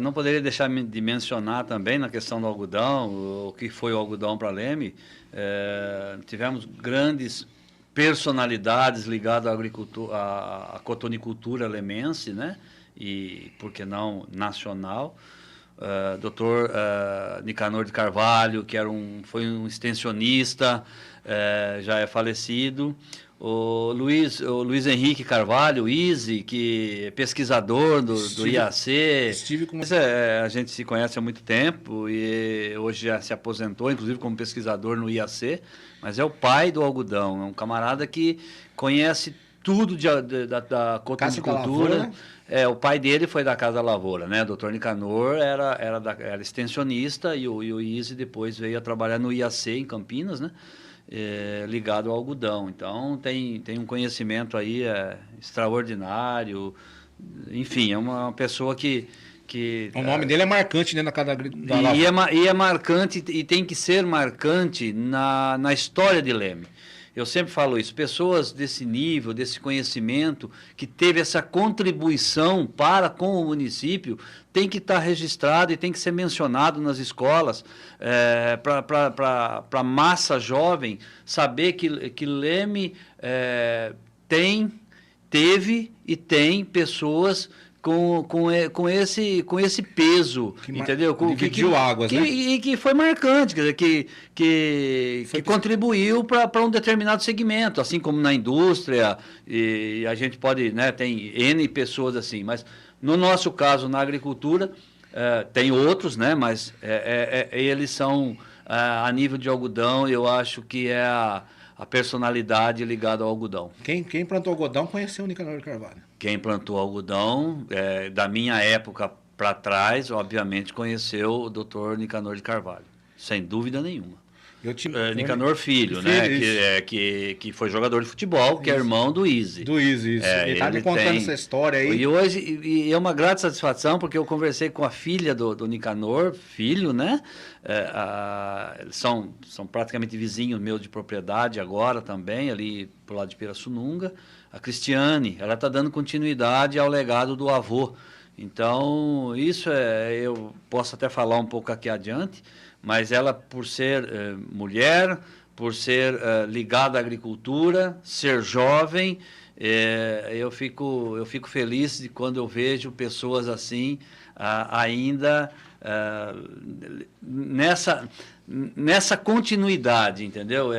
Não poderia deixar de mencionar também na questão do algodão, o que foi o algodão para Leme. Tivemos grandes personalidades ligadas à agricultura, à cotonicultura lemense, né? E, por que não, nacional. Dr. Nicanor de Carvalho, que foi um extensionista, já é falecido. O Luiz Henrique Carvalho, o Easy, que é pesquisador do IAC. A gente se conhece há muito tempo e hoje já se aposentou, inclusive como pesquisador no IAC, mas é o pai do algodão, é um camarada que conhece tudo da cotonicultura. O pai dele foi da Casa da Lavoura, né? O Dr. Nicanor era extensionista e o Easy depois veio a trabalhar no IAC em Campinas, né? Ligado ao algodão. Então, tem um conhecimento aí extraordinário. Enfim, é uma pessoa que o nome dele é marcante, né, na Casa da Lavoura. E é marcante, e tem que ser marcante na história de Leme. Eu sempre falo isso, pessoas desse nível, desse conhecimento, que teve essa contribuição com o município, tem que estar registrado e tem que ser mencionado nas escolas, para a massa jovem saber que Leme teve e tem pessoas com esse peso, entendeu? Dividiu águas, né? E que foi marcante, quer dizer, que contribuiu para um determinado segmento, assim como na indústria, e a gente pode, né, tem N pessoas assim, mas no nosso caso, na agricultura, tem outros, né, mas eles são, a nível de algodão, eu acho que é a personalidade ligada ao algodão. Quem plantou algodão conheceu o Nicanor de Carvalho. Quem plantou algodão, da minha época para trás, obviamente conheceu o Dr. Nicanor de Carvalho, sem dúvida nenhuma. Nicanor Filho, né? Que foi jogador de futebol, que é irmão do Easy. Do Easy, isso. Ele está me contando essa história aí. E hoje é uma grata satisfação, porque eu conversei com a filha do Nicanor, filho, né? São praticamente vizinhos meus de propriedade agora também, ali pro lado de Pirassununga. A Cristiane, ela está dando continuidade ao legado do avô. Então, isso eu posso até falar um pouco aqui adiante, mas ela, por ser mulher, por ser ligada à agricultura, ser jovem, eu fico feliz de quando eu vejo pessoas assim, ainda nessa continuidade, entendeu?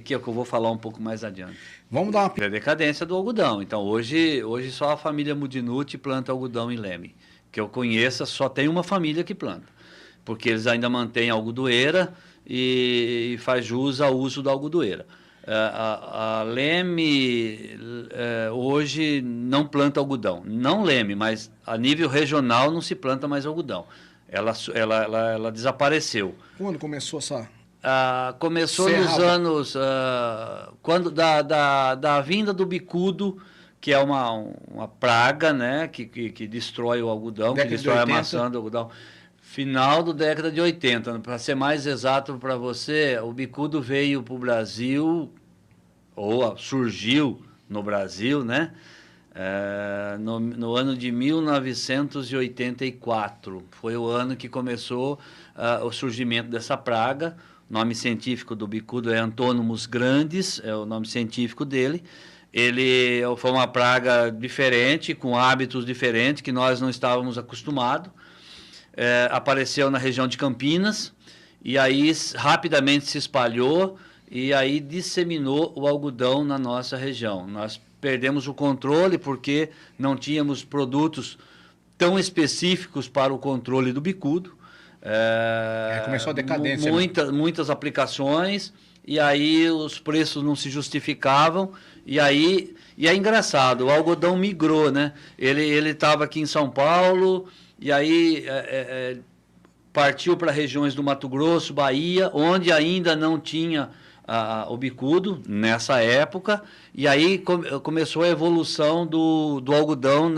Que é o que eu vou falar um pouco mais adiante. Vamos dar uma... A decadência do algodão. Então, hoje só a família Mudinucci planta algodão em Leme. Que eu conheça, só tem uma família que planta. Porque eles ainda mantêm a algodoeira e faz jus ao uso da algodoeira. A Leme hoje não planta algodão. Não Leme, mas a nível regional não se planta mais algodão. Ela desapareceu. Quando começou essa... Começou nos anos... quando da vinda do bicudo, que é uma praga, né, que destrói o algodão, que destrói a maçã do algodão. Final da década de 80. Para ser mais exato para você, o bicudo veio para o Brasil, ou surgiu no Brasil, né? No ano de 1984. Foi o ano que começou o surgimento dessa praga. O nome científico do bicudo é Antônimos grandes, é o nome científico dele. Ele foi uma praga diferente, com hábitos diferentes, que nós não estávamos acostumados. Apareceu na região de Campinas, e aí rapidamente se espalhou, e aí disseminou o algodão na nossa região. Nós perdemos o controle, porque não tínhamos produtos tão específicos para o controle do bicudo. Começou a decadência. Muitas aplicações, e aí os preços não se justificavam, e é engraçado, o algodão migrou, né? Ele estava aqui em São Paulo, e aí partiu para regiões do Mato Grosso, Bahia, onde ainda não tinha o bicudo, nessa época, e aí começou a evolução do algodão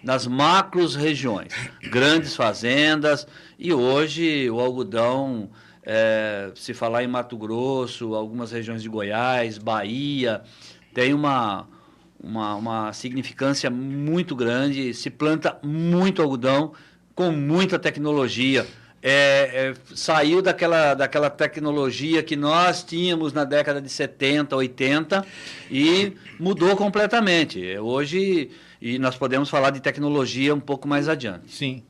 nas macros regiões, grandes fazendas, e hoje o algodão, se falar em Mato Grosso, algumas regiões de Goiás, Bahia, tem uma significância muito grande, se planta muito algodão, com muita tecnologia. Saiu daquela tecnologia que nós tínhamos na década de 70, 80 e mudou completamente. Hoje, e nós podemos falar de tecnologia um pouco mais adiante. Sim.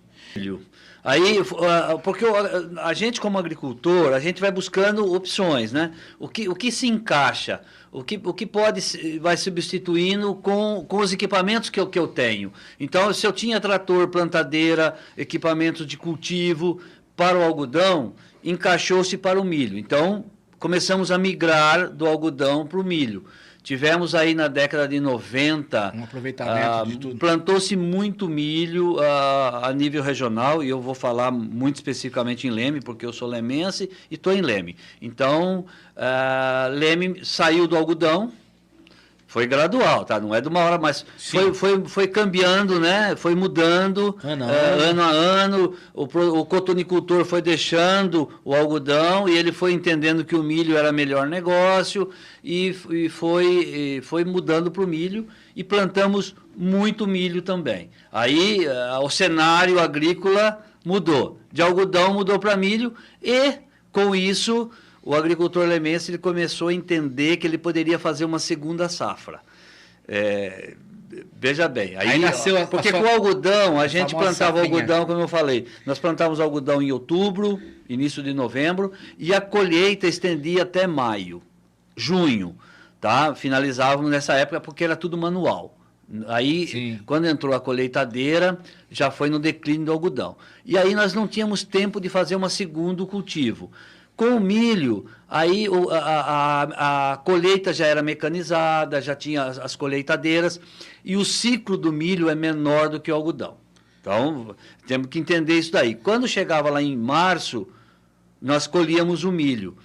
Aí, porque a gente como agricultor, a gente vai buscando opções, né? O que se encaixa, o que vai substituindo com os equipamentos que eu tenho. Então, se eu tinha trator, plantadeira, equipamentos de cultivo para o algodão, encaixou-se para o milho. Então, começamos a migrar do algodão para o milho. Tivemos aí na década de 90, um aproveitamento de tudo. Plantou-se muito milho a nível regional, e eu vou falar muito especificamente em Leme, porque eu sou lemense e estou em Leme. Então, Leme saiu do algodão, foi gradual, tá? Não é de uma hora, mas foi cambiando, né? Foi mudando ano a ano. O cotonicultor foi deixando o algodão e ele foi entendendo que o milho era melhor negócio e foi mudando para o milho e plantamos muito milho também. Aí o cenário agrícola mudou. De algodão mudou para milho e, com isso, o agricultor lemense ele começou a entender que ele poderia fazer uma segunda safra. Veja bem, aí nasceu porque com o algodão, a gente plantava algodão, como eu falei, nós plantávamos algodão em outubro, início de novembro, e a colheita estendia até maio, junho, tá? Finalizávamos nessa época porque era tudo manual. Aí, quando entrou a colheitadeira, já foi no declínio do algodão. E aí nós não tínhamos tempo de fazer um segundo cultivo. Com o milho, aí a colheita já era mecanizada, já tinha as colheitadeiras, e o ciclo do milho é menor do que o algodão. Então, temos que entender isso daí. Quando chegava lá em março, nós colhíamos o milho.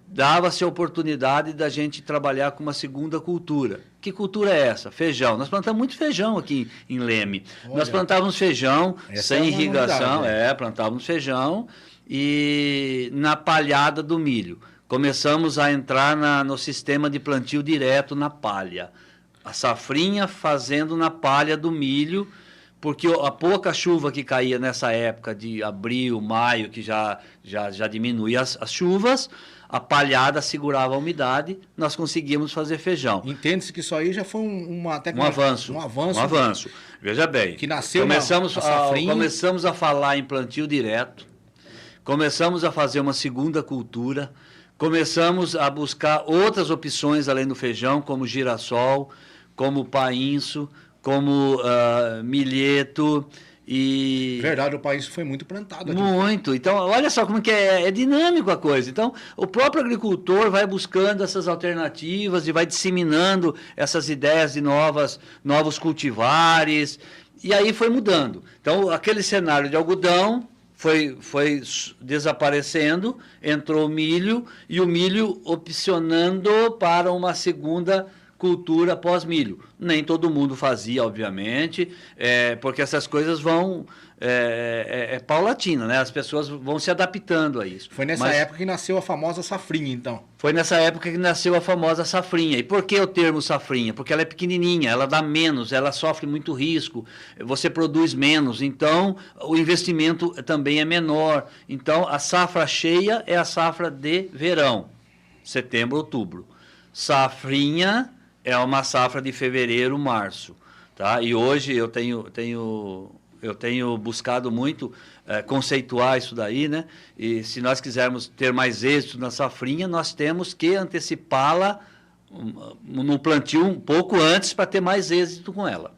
Dava-se a oportunidade da gente trabalhar com uma segunda cultura. Que cultura é essa? Feijão. Nós plantamos muito feijão aqui em Leme. Olha, nós plantávamos feijão sem irrigação, plantávamos feijão, e na palhada do milho. Começamos a entrar no sistema de plantio direto na palha. A safrinha fazendo na palha do milho, porque a pouca chuva que caía nessa época de abril, maio, que já diminuía as chuvas, a palhada segurava a umidade, nós conseguíamos fazer feijão. Entende-se que isso aí já foi um avanço. Um avanço. Veja bem, que nasceu começamos a falar em plantio direto, começamos a fazer uma segunda cultura, começamos a buscar outras opções além do feijão, como girassol, como painço, como milheto e... Verdade, o painço foi muito plantado aqui. Muito. Então, olha só como que é dinâmico a coisa. Então, o próprio agricultor vai buscando essas alternativas e vai disseminando essas ideias de novos cultivares, e aí foi mudando. Então, aquele cenário de algodão foi desaparecendo, entrou o milho, e o milho opcionando para uma segunda cultura pós-milho. Nem todo mundo fazia, obviamente, porque essas coisas vão... paulatina, né? As pessoas vão se adaptando a isso. Foi nessa época que nasceu a famosa safrinha, então? Foi nessa época que nasceu a famosa safrinha. E por que o termo safrinha? Porque ela é pequenininha, ela dá menos, ela sofre muito risco, você produz menos, então o investimento também é menor. Então, a safra cheia é a safra de verão, setembro, outubro. Safrinha é uma safra de fevereiro, março. Tá? E hoje eu tenho buscado muito conceituar isso daí, né? E se nós quisermos ter mais êxito na safrinha, nós temos que antecipá-la no plantio um pouco antes para ter mais êxito com ela.